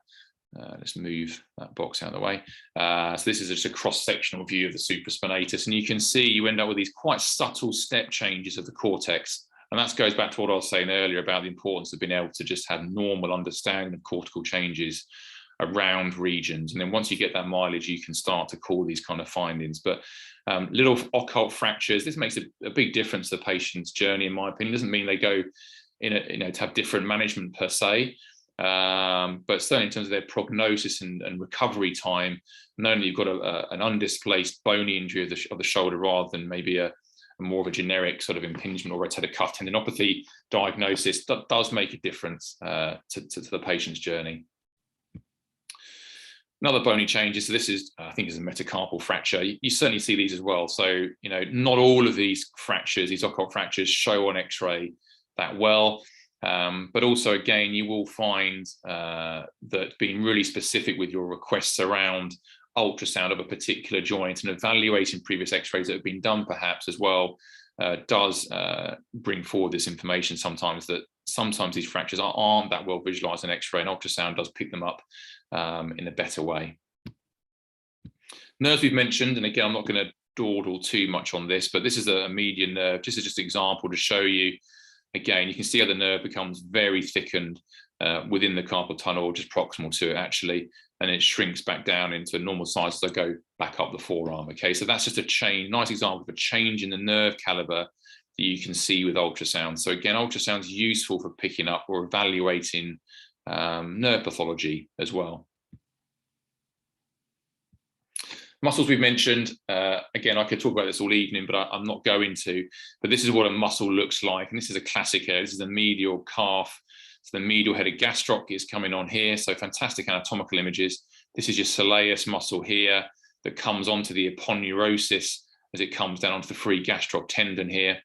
Let's move that box out of the way. So this is just a cross-sectional view of the supraspinatus, and you can see you end up with these quite subtle step changes of the cortex. And that goes back to what I was saying earlier about the importance of being able to just have normal understanding of cortical changes around regions. And then once you get that mileage, you can start to call these kind of findings. But little occult fractures, this makes a big difference to the patient's journey, in my opinion. It doesn't mean they go to have different management per se, but certainly in terms of their prognosis and recovery time, knowing that you've got an undisplaced bony injury of the shoulder rather than maybe a more of a generic sort of impingement or rotator cuff tendinopathy diagnosis, that does make a difference to the patient's journey. Another bony changes. So this is, I think, is a metacarpal fracture. You certainly see these as well. So, not all of these fractures, these occult fractures, show on X-ray that well. But also, again, you will find that being really specific with your requests around ultrasound of a particular joint and evaluating previous X-rays that have been done perhaps as well does bring forward this information sometimes, that sometimes these fractures aren't that well visualized in X-ray, and ultrasound does pick them up in a better way. Nerves we've mentioned, and again, I'm not going to dawdle too much on this, but this is a median nerve. This is just an example to show you. Again, you can see how the nerve becomes very thickened within the carpal tunnel, just proximal to it actually, and it shrinks back down into normal size as I go back up the forearm. Okay, so that's just a change, nice example of a change in the nerve caliber that you can see with ultrasound. So again, ultrasound is useful for picking up or evaluating nerve pathology as well. Muscles we've mentioned, again, I could talk about this all evening, but I'm not going to. But this is what a muscle looks like, and this is a classic area. This is the medial calf. So the medial headed gastroc is coming on here. So fantastic anatomical images. This is your soleus muscle here that comes onto the aponeurosis as it comes down onto the free gastroc tendon here.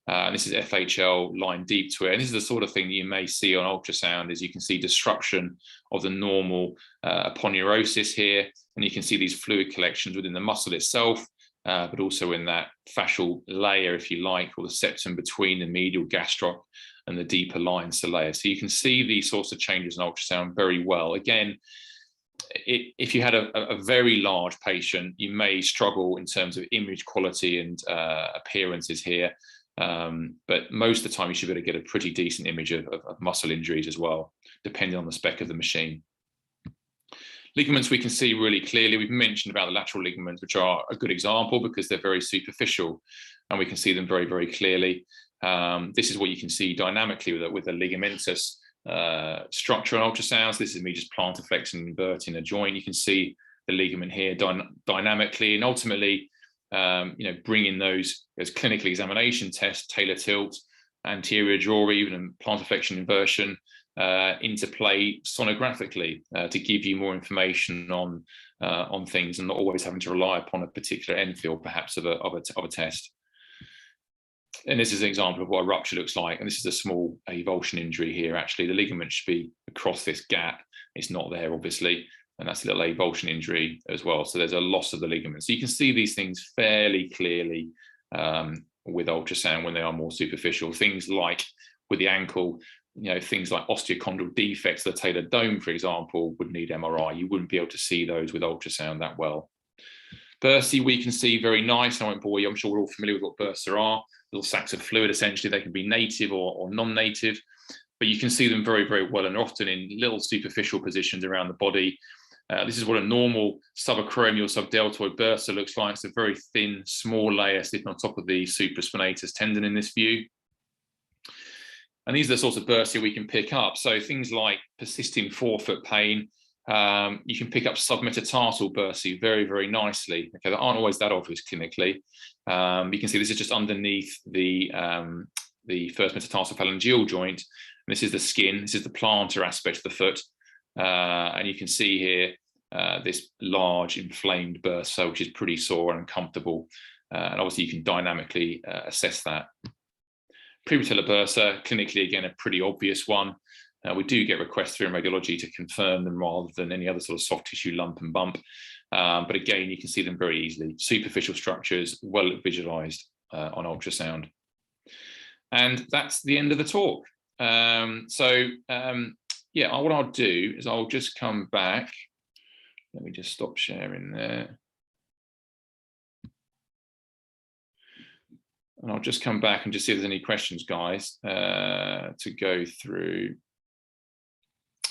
And this is FHL line deep to it. And this is the sort of thing that you may see on ultrasound, is you can see disruption of the normal aponeurosis here. And you can see these fluid collections within the muscle itself, but also in that fascial layer, if you like, or the septum between the medial gastroc and the deeper line soleus. So you can see these sorts of changes in ultrasound very well. Again, if you had a very large patient, you may struggle in terms of image quality and appearances here. But most of the time you should be able to get a pretty decent image of muscle injuries as well, depending on the spec of the machine. Ligaments we can see really clearly. We've mentioned about the lateral ligaments, which are a good example because they're very superficial and we can see them very, very clearly. This is what you can see dynamically with the ligamentous structure on ultrasounds. This is me just plantar flexing and inverting a joint. You can see the ligament here dynamically, and ultimately, bringing those clinical examination tests, Taylor tilt, anterior draw, even plantar flexion inversion into play sonographically to give you more information on things, and not always having to rely upon a particular end field, perhaps of a test. And this is an example of what a rupture looks like. And this is a small avulsion injury here. Actually, the ligament should be across this gap. It's not there, obviously. And that's a little avulsion injury as well. So there's a loss of the ligament. So you can see these things fairly clearly with ultrasound when they are more superficial. Things like with the ankle, things like osteochondral defects, the Taylor dome, for example, would need MRI. You wouldn't be able to see those with ultrasound that well. Bursae, we can see very nice. I won't bore you. I'm sure we're all familiar with what bursa are. Little sacs of fluid, essentially. They can be native or non-native, but you can see them very, very well, and often in little superficial positions around the body. This is what a normal subacromial subdeltoid bursa looks like. It's a very thin, small layer sitting on top of the supraspinatus tendon in this view. And these are the sorts of bursae we can pick up. So things like persisting forefoot pain, you can pick up submetatarsal bursae very, very nicely. Okay, that aren't always that obvious clinically. You can see this is just underneath the first metatarsal phalangeal joint. And this is the skin. This is the plantar aspect of the foot. And you can see here this large inflamed bursa, which is pretty sore and uncomfortable. And obviously you can dynamically assess that. Prepatellar bursa, clinically, again, a pretty obvious one. We do get requests through radiology to confirm them rather than any other sort of soft tissue lump and bump. But again, you can see them very easily. Superficial structures, well visualized on ultrasound. And that's the end of the talk. Yeah, what I'll do is I'll just come back. Let me just stop sharing there. And I'll just come back and just see if there's any questions, guys, to go through.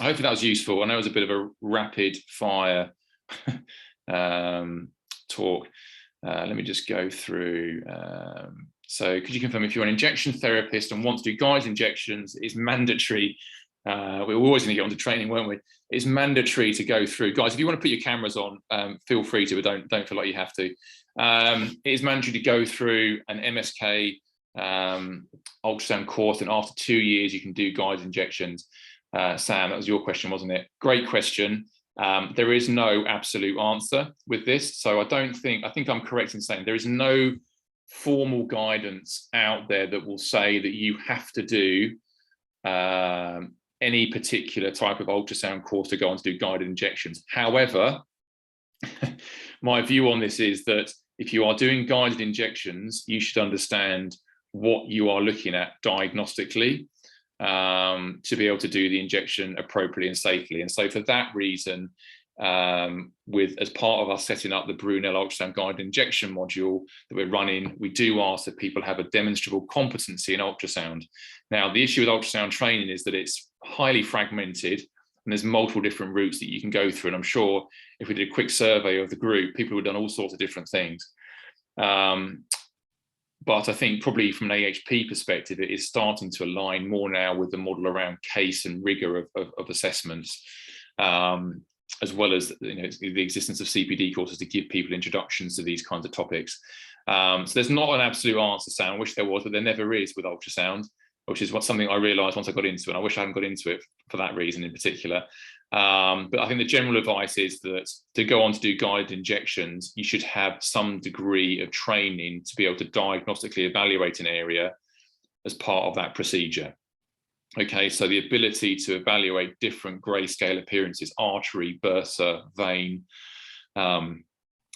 Hopefully that was useful. I know it was a bit of a rapid fire talk. Let me just go through. So could you confirm if you're an injection therapist and want to do guided injections, it's mandatory. We're always going to get onto training, weren't we? It's mandatory to go through. Guys, if you want to put your cameras on, feel free to, but don't feel like you have to. It is mandatory to go through an MSK ultrasound course, and after 2 years, you can do guided injections. Sam, that was your question, wasn't it? Great question. There is no absolute answer with this. So I think I'm correct in saying there is no formal guidance out there that will say that you have to do any particular type of ultrasound course to go on to do guided injections. However, my view on this is that if you are doing guided injections, you should understand what you are looking at diagnostically to be able to do the injection appropriately and safely. And so for that reason, as part of us setting up the Brunel ultrasound guided injection module that we're running, we do ask that people have a demonstrable competency in ultrasound. Now, the issue with ultrasound training is that it's highly fragmented and there's multiple different routes that you can go through. And I'm sure if we did a quick survey of the group, people would have done all sorts of different things. But I think probably from an AHP perspective, it is starting to align more now with the model around case and rigor of assessments, as well as the existence of CPD courses to give people introductions to these kinds of topics. So there's not an absolute answer, Sam. I wish there was, but there never is with ultrasound, which is something I realised once I got into it. And I wish I hadn't got into it for that reason in particular. But I think the general advice is that to go on to do guided injections, you should have some degree of training to be able to diagnostically evaluate an area as part of that procedure. Okay, so the ability to evaluate different grayscale appearances, artery, bursa, vein,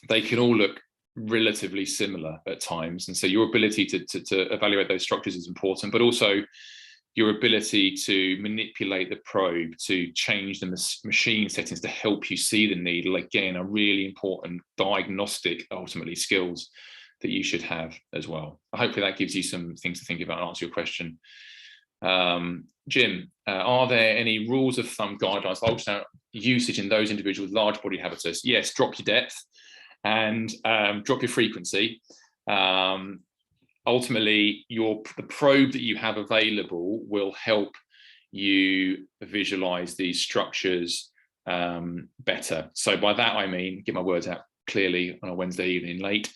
they can all look relatively similar at times. And so your ability to evaluate those structures is important, but also your ability to manipulate the probe, to change the machine settings to help you see the needle, again, are really important diagnostic, ultimately, skills that you should have as well. Hopefully that gives you some things to think about and answer your question. Jim, are there any rules of thumb guidelines for ultrasound usage in those individuals with large body habitus? Yes, drop your depth and drop your frequency. ultimately the probe that you have available will help you visualize these structures better. So by that I mean, get my words out clearly on a Wednesday evening late.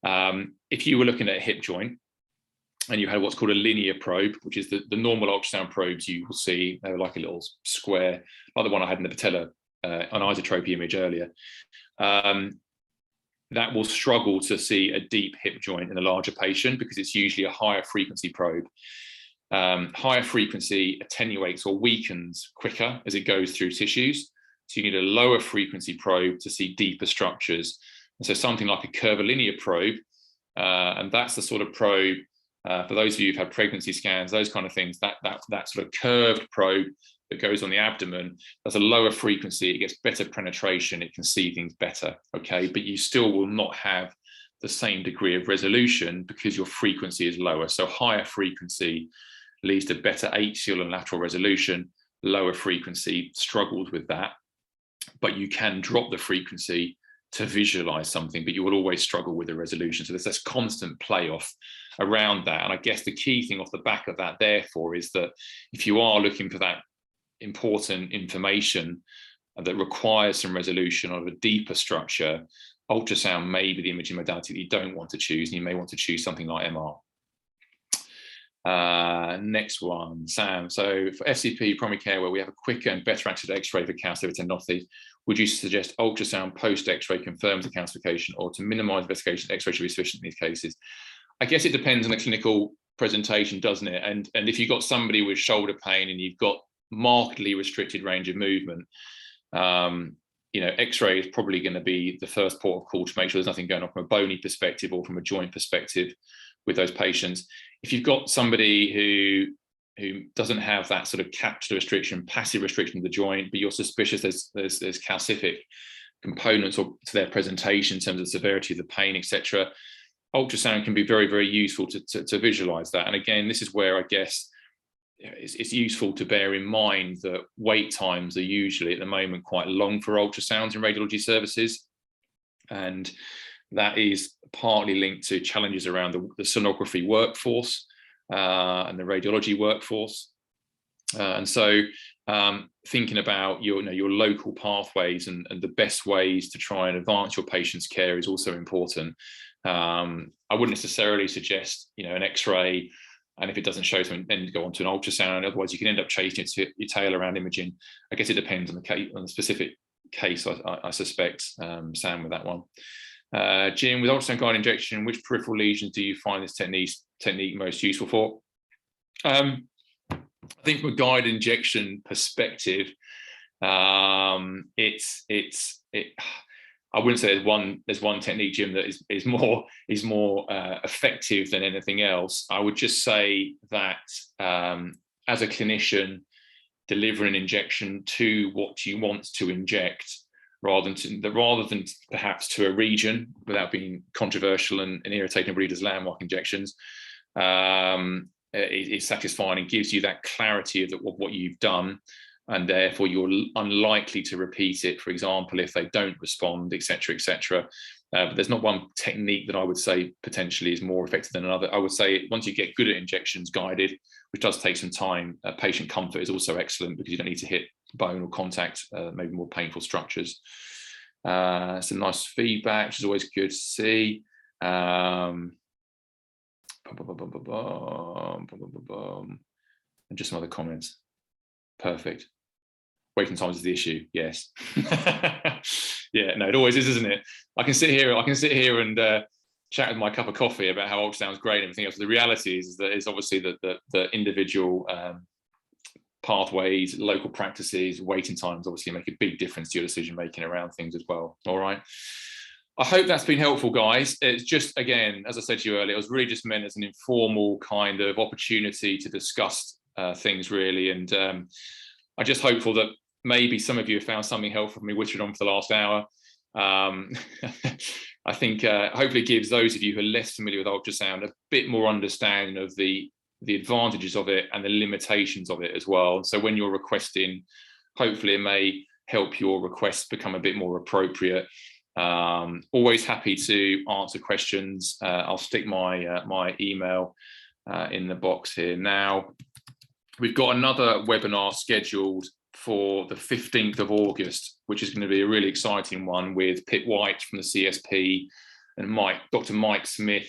If you were looking at a hip joint and you had what's called a linear probe, which is the normal ultrasound probes you will see, they were like a little square, like the one I had in the Patella anisotropy image earlier, that will struggle to see a deep hip joint in a larger patient because it's usually a higher frequency probe. Higher frequency attenuates or weakens quicker as it goes through tissues. So you need a lower frequency probe to see deeper structures. And so something like a curvilinear probe, and that's the sort of probe, for those of you who've had pregnancy scans, those kind of things, that sort of curved probe that goes on the abdomen, that's a lower frequency, it gets better penetration, it can see things better, okay? But you still will not have the same degree of resolution because your frequency is lower. So higher frequency leads to better axial and lateral resolution, lower frequency struggles with that, but you can drop the frequency to visualize something, but you will always struggle with the resolution. So there's this constant playoff around that. And I guess the key thing off the back of that, therefore, is that if you are looking for that important information that requires some resolution of a deeper structure, ultrasound may be the imaging modality that you don't want to choose, and you may want to choose something like MR. Next one, Sam. So for FCP primary care, where we have a quicker and better access to X-ray for calcific tendinopathy, would you suggest ultrasound post X-ray confirms the calcification, or to minimise investigation, X-ray should be sufficient in these cases? I guess it depends on the clinical presentation, doesn't it? And if you've got somebody with shoulder pain and you've got markedly restricted range of movement, you know, X-ray is probably going to be the first port of call to make sure there's nothing going on from a bony perspective or from a joint perspective with those patients. If you've got somebody who doesn't have that sort of capsular restriction, passive restriction of the joint, but you're suspicious there's calcific components or to their presentation in terms of severity of the pain, etc., ultrasound can be very, very useful to visualize that. And again, this is where I guess it's useful to bear in mind that wait times are usually at the moment quite long for ultrasounds in radiology services. And that is partly linked to challenges around the sonography workforce and the radiology workforce. And so thinking about your local pathways and the best ways to try and advance your patient's care is also important. I wouldn't necessarily suggest, an X-ray, and if it doesn't show something, then go on to an ultrasound. Otherwise, you can end up chasing your tail around imaging. I guess it depends on the specific case, I suspect, Sam, with that one. Jim, with ultrasound guide injection, which peripheral lesions do you find this technique most useful for? I think from a guide injection perspective, I wouldn't say there's one technique, Jim, that is more effective than anything else. I would just say that as a clinician, deliver an injection to what you want to inject, rather than perhaps to a region, without being controversial and irritating readers, landmark injections, is satisfying and gives you that clarity of what you've done, and therefore you're unlikely to repeat it, for example, if they don't respond, etc., etc. But there's not one technique that I would say potentially is more effective than another. I would say once you get good at injections guided, which does take some time, patient comfort is also excellent because you don't need to hit bone or contact maybe more painful structures. Some nice feedback, which is always good to see. And just some other comments. Perfect. Waiting times is the issue. Yes. Yeah. No, it always is, isn't it? I can sit here and chat with my cup of coffee about how ultrasound is great and everything else. The reality is that it's obviously the individual pathways, local practices, waiting times obviously make a big difference to your decision making around things as well. All right. I hope that's been helpful, guys. It's just, again, as I said to you earlier, it was really just meant as an informal kind of opportunity to discuss things, really. And I'm just hopeful that maybe some of you have found something helpful from me whittering on for the last hour. I think hopefully it gives those of you who are less familiar with ultrasound a bit more understanding of the advantages of it and the limitations of it as well. So when you're requesting, hopefully it may help your requests become a bit more appropriate. Always happy to answer questions. I'll stick my my email in the box here now. We've got another webinar scheduled for the 15th of August, which is going to be a really exciting one with Pip White from the CSP and Dr. Mike Smith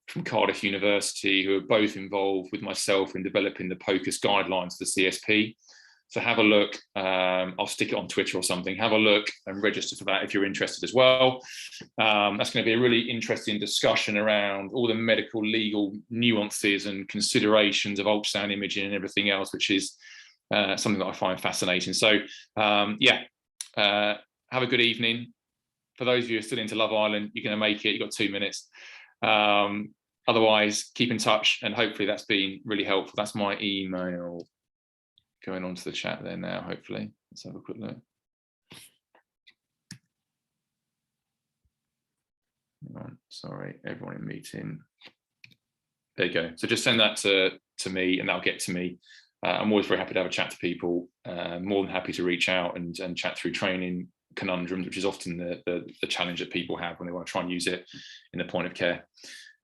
from Cardiff University, who are both involved with myself in developing the POCUS guidelines for the CSP. So have a look. I'll stick it on Twitter or something. Have a look and register for that if you're interested as well. That's going to be a really interesting discussion around all the medical legal nuances and considerations of ultrasound imaging and everything else, which is something that I find fascinating. So yeah, have a good evening. For those of you who are still into Love Island, you're going to make it. You've got 2 minutes. Otherwise, keep in touch, and hopefully that's been really helpful. That's my email going on to the chat there now, hopefully. Let's have a quick look. Sorry, everyone in meeting. There you go. So just send that to me and that'll get to me. I'm always very happy to have a chat to people. More than happy to reach out and chat through training conundrums, which is often the challenge that people have when they want to try and use it in the point of care.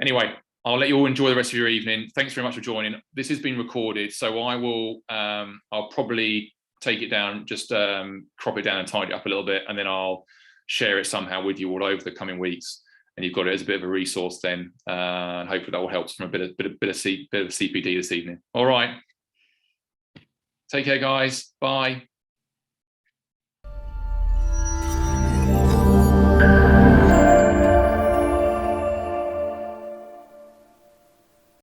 Anyway, I'll let you all enjoy the rest of your evening. Thanks very much for joining. This has been recorded, so I will. I'll probably take it down, just crop it down and tidy it up a little bit, and then I'll share it somehow with you all over the coming weeks. And you've got it as a bit of a resource then. Hopefully that will help from a bit of CPD this evening. All right. Take care, guys. Bye.